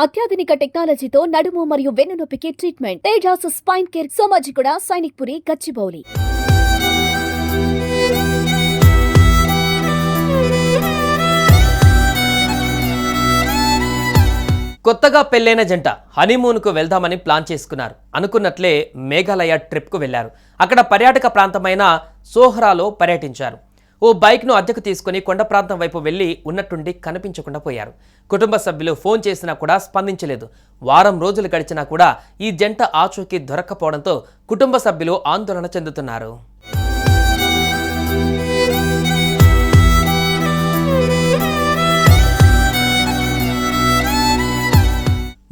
అత్యాధునిక టెక్నాలజీతో నడుము మరియు వెన్నునొప్పికి treatment Tejas spine care Somajiguda Sainikpuri Gachibowli. కొత్తగా పెళ్లైన జంట హనీమూన్కు వెళ్దామని ప్లాన్ చేసుకున్నారు. అనుకున్నట్లే మేఘాలయ ట్రిప్కు వెళ్లారు. అక్కడ పర్యాటక ప్రాంతమైన సోహ్రాలో పర్యటించారు. ఓ బైక్ను అద్దెకు తీసుకుని కొండ ప్రాంతం వైపు వెళ్లి ఉన్నట్టుండి కనిపించకుండా పోయారు. కుటుంబ సభ్యులు ఫోన్ చేసినా కూడా స్పందించలేదు. వారం రోజులు గడిచినా కూడా ఈ జంట ఆచూకీ దొరక్కపోవడంతో కుటుంబ సభ్యులు ఆందోళన చెందుతున్నారు.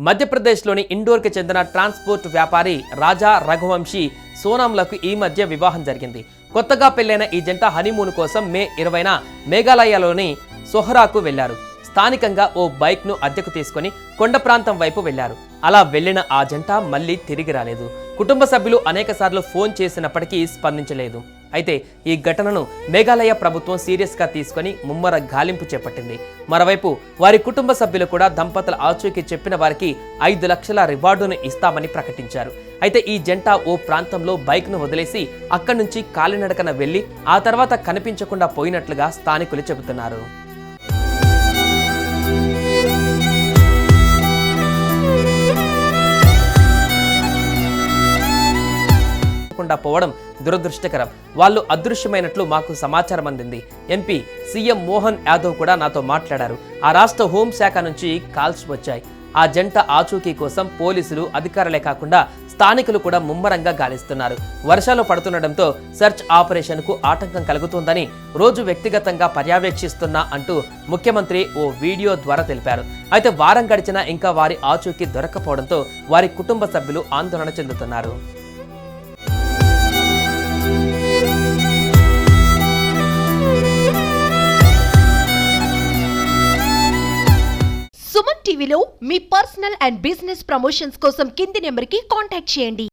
మధ్యప్రదేశ్లోని ఇండోర్కి చెందిన ట్రాన్స్పోర్ట్ వ్యాపారి రాజా రఘువంశీ సోనాంలకు ఈ మధ్య వివాహం జరిగింది. కొత్తగా పెళ్లైన ఈ జంట హనీమూన్ కోసం మే 20న మేఘాలయలోని సోహ్రాకు వెళ్లారు. స్థానికంగా ఓ బైక్ను అద్దెకు తీసుకుని కొండ ప్రాంతం వైపు వెళ్లారు. అలా వెళ్లిన ఆ జంట మళ్లీ తిరిగి రాలేదు. కుటుంబ సభ్యులు అనేకసార్లు ఫోన్ చేసినప్పటికీ స్పందించలేదు. అయితే ఈ ఘటనను మేఘాలయ ప్రభుత్వం సీరియస్గా తీసుకుని ముమ్మర గాలింపు చేపట్టింది. మరోవైపు వారి కుటుంబ సభ్యులు కూడా దంపతుల ఆచూకీ చెప్పిన వారికి 5 లక్షల రివార్డును ఇస్తామని ప్రకటించారు. అయితే ఈ జంట ఓ ప్రాంతంలో బైక్ను వదిలేసి అక్కడి నుంచి కాలినడకన వెళ్లి ఆ తర్వాత కనిపించకుండా పోయినట్లుగా స్థానికులు చెబుతున్నారు. పోవడం దురదృష్టకరం. వాళ్ళు అదృశ్యమైనట్లు మాకు సమాచారం అందింది. ఎంపీ సీఎం మోహన్ యాదవ్ కూడా నాతో మాట్లాడారు. ఆ రాష్ట్ర హోంశాఖ నుంచి కాల్స్ వచ్చాయి. ఆ జంట ఆచూకీ కోసం పోలీసులు అధికారులే కాకుండా స్థానికులు కూడా ముమ్మరంగా గాలిస్తున్నారు. వర్షాలు పడుతుండటంతో సెర్చ్ ఆపరేషన్ కు ఆటంకం కలుగుతుందని రోజు వ్యక్తిగతంగా పర్యవేక్షిస్తున్నా అంటూ ముఖ్యమంత్రి ఓ వీడియో ద్వారా తెలిపారు. అయితే వారం గడిచినా ఇంకా వారి ఆచూకీ దొరక్కపోవడంతో వారి కుటుంబ సభ్యులు ఆందోళన చెందుతున్నారు. సుమన్ టీవీలో మీ పర్సనల్ అండ్ బిజినెస్ ప్రమోషన్స్ కోసం కింది నెంబర్కి కాంటాక్ట్ చేయండి.